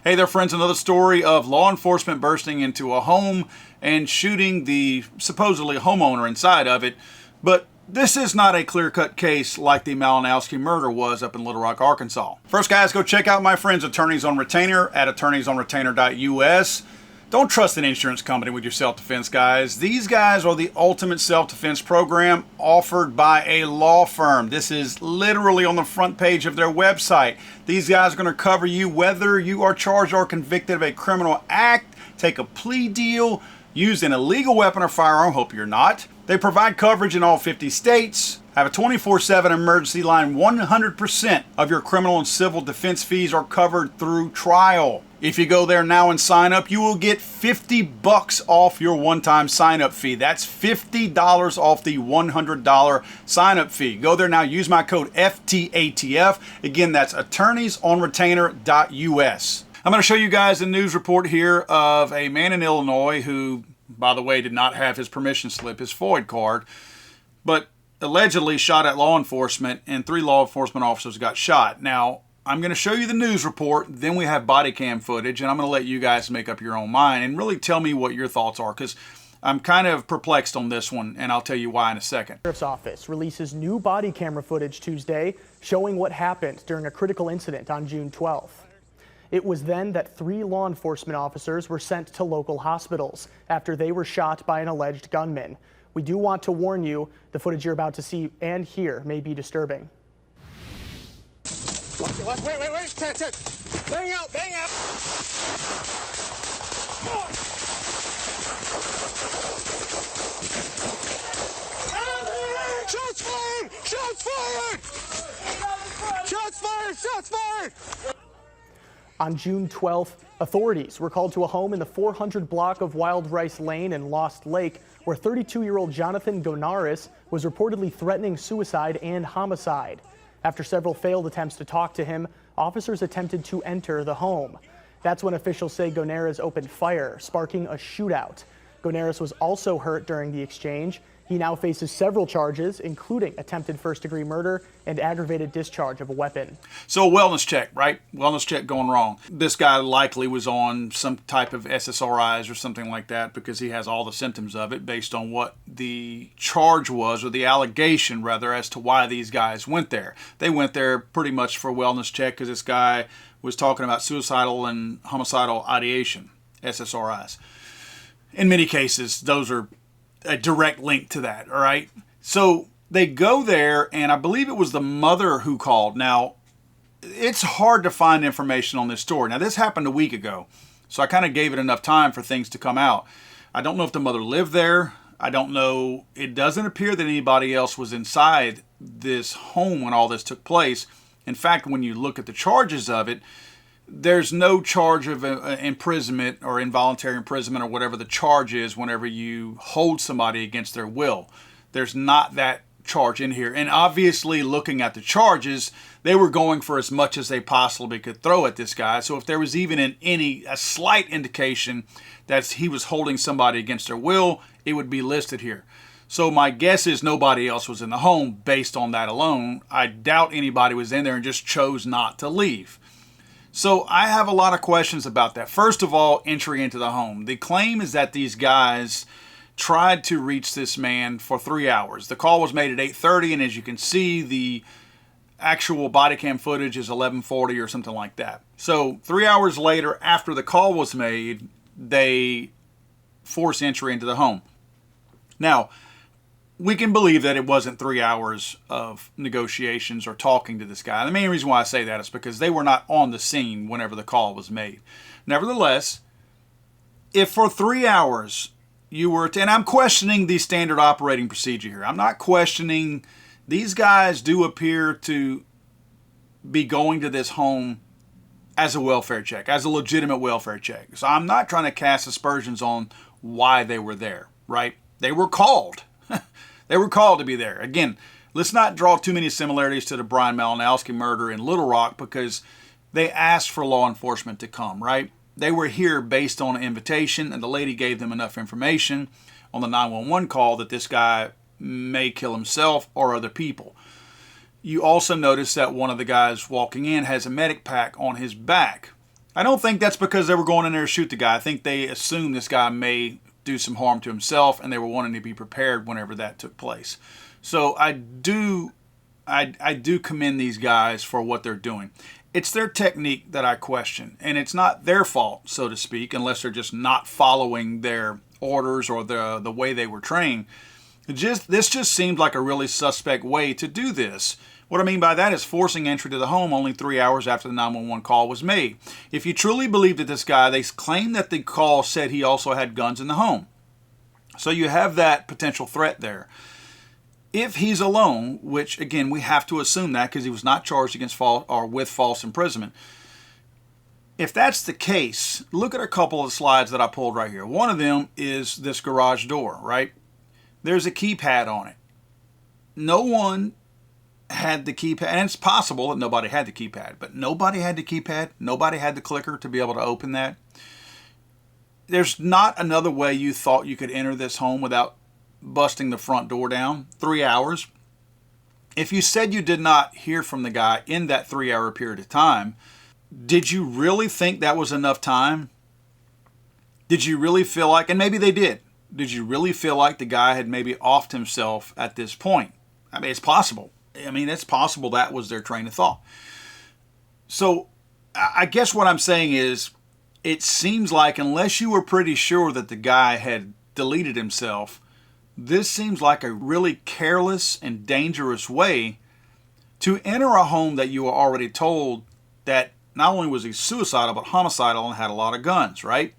Hey there, friends. Another story of law enforcement bursting into a home and shooting the supposedly homeowner inside of it. But this is not a clear-cut case like the Malinowski murder was up in Little Rock, Arkansas. First, guys, go check out my friends Attorneys on Retainer at attorneysonretainer.us. Don't trust an insurance company with your self-defense, guys. These guys are the ultimate self-defense program offered by a law firm. This is literally on the front page of their website. These guys are going to cover you whether you are charged or convicted of a criminal act, take a plea deal, use an illegal weapon or firearm, hope you're not. They provide coverage in all 50 states, have a 24/7 emergency line. 100% of your criminal and civil defense fees are covered through trial. If you go there now and sign up, you will get $50 off your one-time sign-up fee. That's $50 off the $100 sign-up fee. Go there now, use my code FTATF. Again, that's attorneysonretainer.us. I'm going to show you guys a news report here of a man in Illinois who, by the way, did not have his permission slip, his FOID card, but allegedly shot at law enforcement, and 3 law enforcement officers got shot. Now, I'm going to show you the news report, then we have body cam footage, and I'm going to let you guys make up your own mind and really tell me what your thoughts are, because I'm kind of perplexed on this one, and I'll tell you why in a second. The Sheriff's Office releases new body camera footage Tuesday showing what happened during a critical incident on June 12th. It was then that 3 law enforcement officers were sent to local hospitals after they were shot by an alleged gunman. We do want to warn you, the footage you're about to see and hear may be disturbing. Wait, Ted. Bang out. Shots fired! On June 12th, authorities were called to a home in the 400 block of Wild Rice Lane in Lost Lake, where 32-year-old Jonathan Gonaris was reportedly threatening suicide and homicide. After several failed attempts to talk to him, officers attempted to enter the home. That's when officials say Gonaris opened fire, sparking a shootout. Gonaris was also hurt during the exchange. He now faces several charges, including attempted first-degree murder and aggravated discharge of a weapon. So a wellness check, right? Wellness check going wrong. This guy likely was on some type of SSRIs or something like that because he has all the symptoms of it based on what the charge was, or the allegation rather, as to why these guys went there. They went there pretty much for a wellness check because this guy was talking about suicidal and homicidal ideation, SSRIs. In many cases, those are a direct link to that, all right? So they go there, and I believe it was the mother who called. Now, it's hard to find information on this story. Now, this happened a week ago, so I kind of gave it enough time for things to come out. I don't know if the mother lived there. I don't know. It doesn't appear that anybody else was inside this home when all this took place. In fact, when you look at the charges of it, there's no charge of imprisonment or involuntary imprisonment or whatever the charge is whenever you hold somebody against their will. There's not that charge in here. And obviously, looking at the charges, they were going for as much as they possibly could throw at this guy. So if there was even a slight indication that he was holding somebody against their will, it would be listed here. So my guess is nobody else was in the home based on that alone. I doubt anybody was in there and just chose not to leave. So I have a lot of questions about that. First of all, entry into the home. The claim is that these guys tried to reach this man for 3 hours. The call was made at 8:30, and as you can see, the actual body cam footage is 11:40 or something like that. So 3 hours later, after the call was made, they force entry into the home. Now, we can believe that it wasn't 3 hours of negotiations or talking to this guy. The main reason why I say that is because they were not on the scene whenever the call was made. Nevertheless, if for 3 hours you were to, and I'm questioning the standard operating procedure here. I'm not questioning, these guys do appear to be going to this home as a welfare check, as a legitimate welfare check. So I'm not trying to cast aspersions on why they were there, right? They were called. They were called to be there. Again, let's not draw too many similarities to the Brian Malinowski murder in Little Rock because they asked for law enforcement to come, right? They were here based on an invitation, and the lady gave them enough information on the 911 call that this guy may kill himself or other people. You also notice that one of the guys walking in has a medic pack on his back. I don't think that's because they were going in there to shoot the guy. I think they assumed this guy may do some harm to himself, and they were wanting to be prepared whenever that took place. So I do commend these guys for what they're doing. It's their technique that I question, and it's not their fault, so to speak, unless they're just not following their orders or the way they were trained. This just seemed like a really suspect way to do this. What I mean by that is forcing entry to the home only 3 hours after the 911 call was made. If you truly believe that this guy, they claim that the call said he also had guns in the home. So you have that potential threat there. If he's alone, which again we have to assume that because he was not charged against with false imprisonment. If that's the case, look at a couple of slides that I pulled right here. One of them is this garage door, right? There's a keypad on it. No one had the keypad, and it's possible that nobody had the keypad, but nobody had the keypad. Nobody had the clicker to be able to open that. There's not another way you thought you could enter this home without busting the front door down. 3 hours. If you said you did not hear from the guy in that 3 hour period of time, did you really think that was enough time? Did you really feel like, and maybe they did you really feel like the guy had maybe offed himself at this point? I mean, it's possible. It's possible that was their train of thought. So I guess what I'm saying is, it seems like unless you were pretty sure that the guy had deleted himself, this seems like a really careless and dangerous way to enter a home that you were already told that not only was he suicidal, but homicidal and had a lot of guns, right?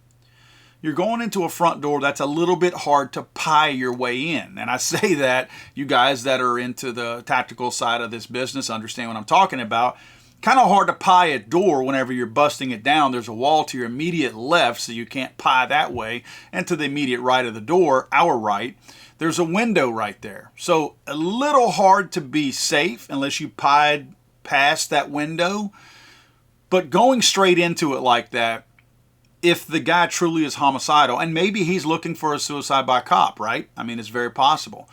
You're going into a front door that's a little bit hard to pie your way in. And I say that, you guys that are into the tactical side of this business understand what I'm talking about. Kind of hard to pie a door whenever you're busting it down. There's a wall to your immediate left, so you can't pie that way. And to the immediate right of the door, our right, there's a window right there. So a little hard to be safe unless you pied past that window. But going straight into it like that, if the guy truly is homicidal, and maybe he's looking for a suicide by cop, right? I mean, it's very possible.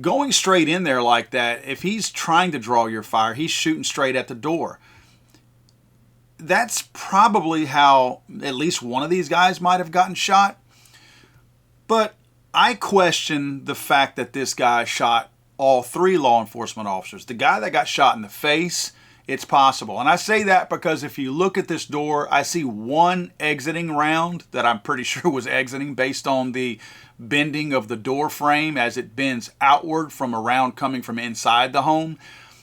Going straight in there like that, if he's trying to draw your fire, he's shooting straight at the door. That's probably how at least one of these guys might have gotten shot. But I question the fact that this guy shot all three law enforcement officers. The guy that got shot in the face, it's possible. And I say that because if you look at this door, I see one exiting round that I'm pretty sure was exiting based on the bending of the door frame as it bends outward from a round coming from inside the home.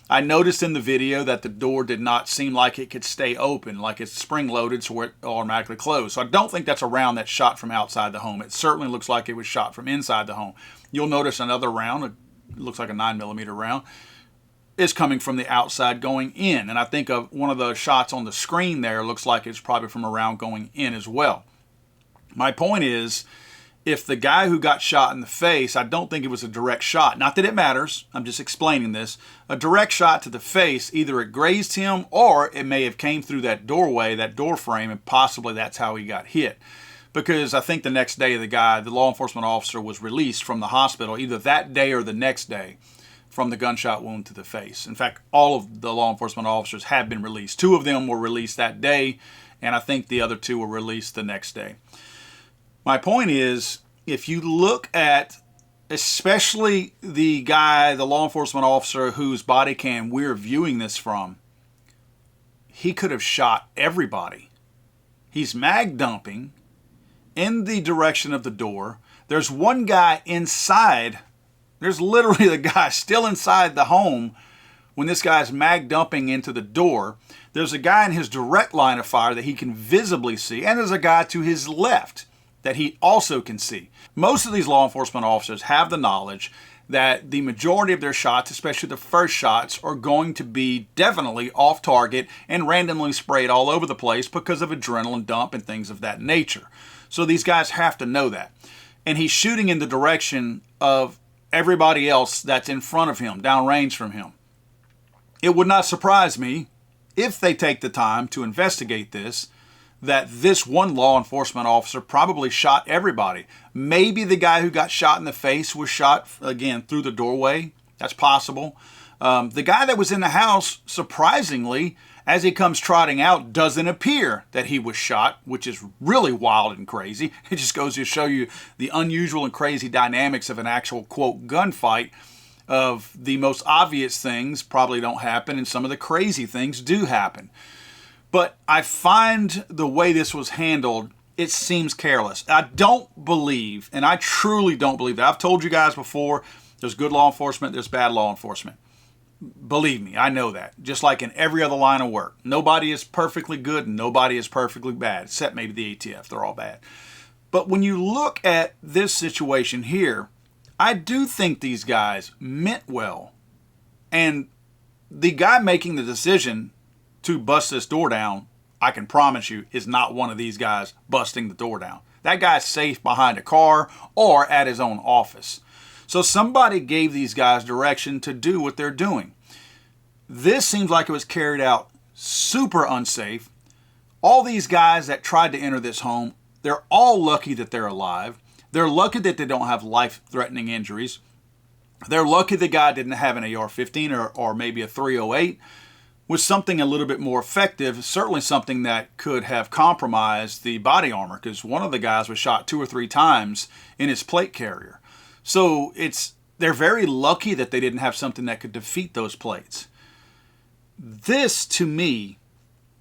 I noticed in the video that the door did not seem like it could stay open, like it's spring-loaded so it automatically closed. So I don't think that's a round that's shot from outside the home. It certainly looks like it was shot from inside the home. You'll notice another round, it looks like a 9mm round, is coming from the outside going in. And I think of one of the shots on the screen there looks like it's probably from a round going in as well. My point is, if the guy who got shot in the face, I don't think it was a direct shot. Not that it matters. I'm just explaining this. A direct shot to the face, either it grazed him or it may have came through that doorway, that door frame, and possibly that's how he got hit. Because I think the next day the law enforcement officer was released from the hospital, either that day or the next day, from the gunshot wound to the face. In fact, all of the law enforcement officers have been released. 2 of them were released that day, and I think the other 2 were released the next day. My point is, if you look at especially the guy, the law enforcement officer whose body cam we're viewing this from, he could have shot everybody. He's mag dumping in the direction of the door. There's one guy inside. There's literally the guy still inside the home when this guy's mag dumping into the door. There's a guy in his direct line of fire that he can visibly see, and there's a guy to his left that he also can see. Most of these law enforcement officers have the knowledge that the majority of their shots, especially the first shots, are going to be definitely off target and randomly sprayed all over the place because of adrenaline dump and things of that nature. So these guys have to know that. And he's shooting in the direction of everybody else that's in front of him, downrange from him. It would not surprise me if they take the time to investigate this, that this one law enforcement officer probably shot everybody. Maybe the guy who got shot in the face was shot, again, through the doorway. That's possible. The guy that was in the house, surprisingly, as he comes trotting out, doesn't appear that he was shot, which is really wild and crazy. It just goes to show you the unusual and crazy dynamics of an actual, quote, gunfight. Of the most obvious things probably don't happen, and some of the crazy things do happen. But I find the way this was handled, it seems careless. I don't believe, and I truly don't believe that. I've told you guys before, there's good law enforcement, there's bad law enforcement. Believe me, I know that. Just like in every other line of work. Nobody is perfectly good and nobody is perfectly bad, except maybe the ATF. They're all bad. But when you look at this situation here, I do think these guys meant well. And the guy making the decision to bust this door down, I can promise you, is not one of these guys busting the door down. That guy's safe behind a car or at his own office. So somebody gave these guys direction to do what they're doing. This seems like it was carried out super unsafe. All these guys that tried to enter this home, they're all lucky that they're alive. They're lucky that they don't have life-threatening injuries. They're lucky the guy didn't have an AR-15 or maybe a .308, with something a little bit more effective, certainly something that could have compromised the body armor, because one of the guys was shot 2 or 3 times in his plate carrier. So they're very lucky that they didn't have something that could defeat those plates. This, to me,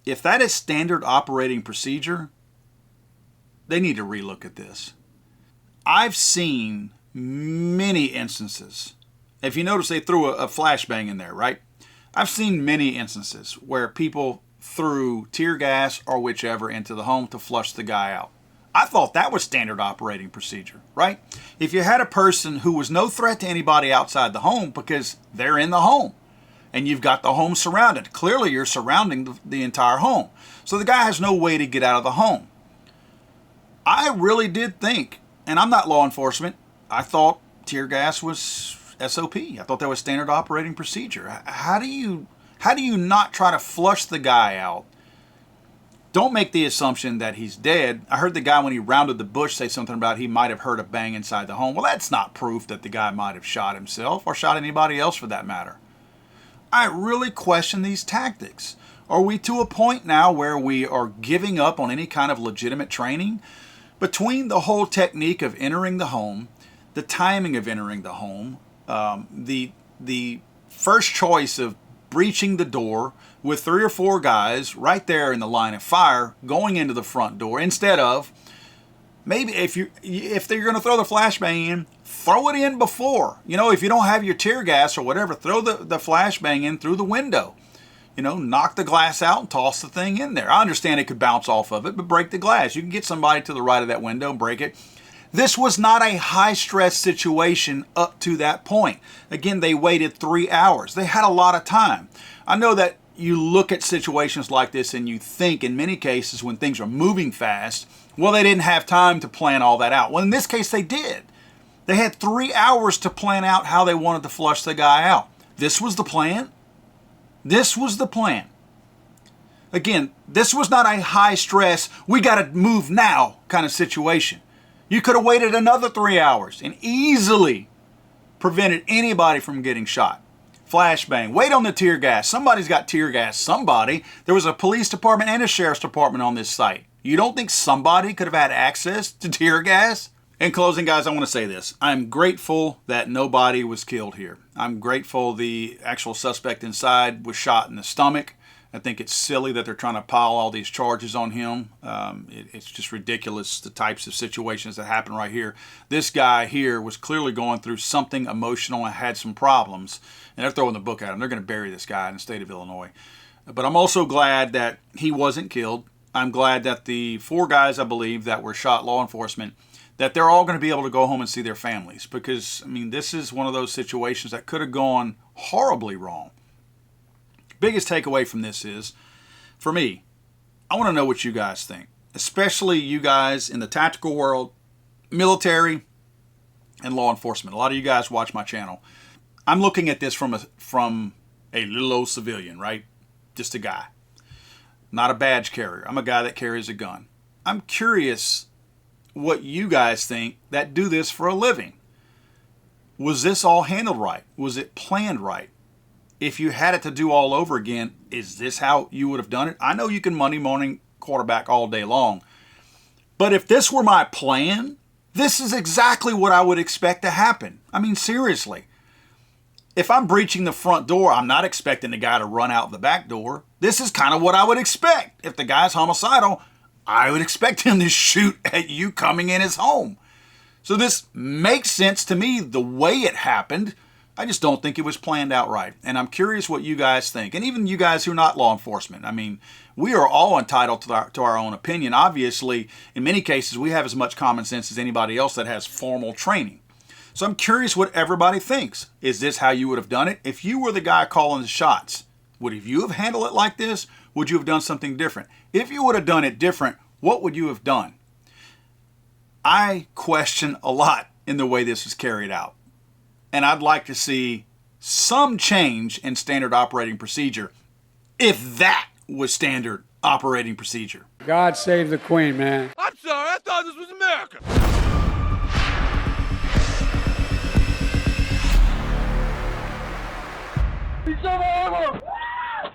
if that is standard operating procedure, they need to relook at this. I've seen many instances. If you notice, they threw a flashbang in there, right? I've seen many instances where people threw tear gas or whichever into the home to flush the guy out. I thought that was standard operating procedure, right? If you had a person who was no threat to anybody outside the home because they're in the home and you've got the home surrounded, clearly you're surrounding the entire home. So the guy has no way to get out of the home. I really did think, and I'm not law enforcement, I thought tear gas was SOP. I thought that was standard operating procedure. How do you not try to flush the guy out? Don't make the assumption that he's dead. I heard the guy, when he rounded the bush, say something about he might have heard a bang inside the home. Well, that's not proof that the guy might have shot himself or shot anybody else for that matter. I really question these tactics. Are we to a point now where we are giving up on any kind of legitimate training? Between the whole technique of entering the home, the timing of entering the home, the first choice of breaching the door with 3 or 4 guys right there in the line of fire going into the front door, instead of maybe if they're going to throw the flashbang in, throw it in before. If you don't have your tear gas or whatever, throw the flashbang in through the window. Knock the glass out and toss the thing in there. I understand it could bounce off of it, but break the glass. You can get somebody to the right of that window and break it. This was not a high-stress situation up to that point. Again, they waited 3 hours. They had a lot of time. I know that you look at situations like this and you think, in many cases, when things are moving fast, well, they didn't have time to plan all that out. Well, in this case, they did. They had 3 hours to plan out how they wanted to flush the guy out. This was the plan. This was the plan. Again, this was not a high-stress, we got to move now kind of situation. You could have waited another 3 hours and easily prevented anybody from getting shot. Flashbang. Wait on the tear gas. Somebody's got tear gas. Somebody. There was a police department and a sheriff's department on this site. You don't think somebody could have had access to tear gas? In closing, guys, I want to say this. I'm grateful that nobody was killed here. I'm grateful the actual suspect inside was shot in the stomach. I think it's silly that they're trying to pile all these charges on him. It's just ridiculous, the types of situations that happen right here. This guy here was clearly going through something emotional and had some problems. And they're throwing the book at him. They're going to bury this guy in the state of Illinois. But I'm also glad that he wasn't killed. I'm glad that the 4 guys, I believe, that were shot, law enforcement, that they're all going to be able to go home and see their families. Because, this is one of those situations that could have gone horribly wrong. Biggest takeaway from this is, for me, I want to know what you guys think, especially you guys in the tactical world, military, and law enforcement. A lot of you guys watch my channel. I'm looking at this from a little old civilian, right? Just a guy. Not a badge carrier. I'm a guy that carries a gun. I'm curious what you guys think that do this for a living. Was this all handled right? Was it planned right? if you had it to do all over again, is this how you would have done it? I know you can Monday morning quarterback all day long, but if this were my plan, this is exactly what I would expect to happen. I mean, seriously. If I'm breaching the front door, I'm not expecting the guy to run out the back door. This is kind of what I would expect. If the guy's homicidal, I would expect him to shoot at you coming in his home. So this makes sense to me the way it happened. I just don't think it was planned out right. And I'm curious what you guys think. And even you guys who are not law enforcement. I mean, we are all entitled to our own opinion. Obviously, in many cases, we have as much common sense as anybody else that has formal training. So I'm curious what everybody thinks. Is this how you would have done it? If you were the guy calling the shots, would you have handled it like this? Would you have done something different? If you would have done it different, what would you have done? I question a lot in the way this was carried out. And I'd like to see some change in standard operating procedure, if that was standard operating procedure. God save the Queen, man. I'm sorry, I thought this was America.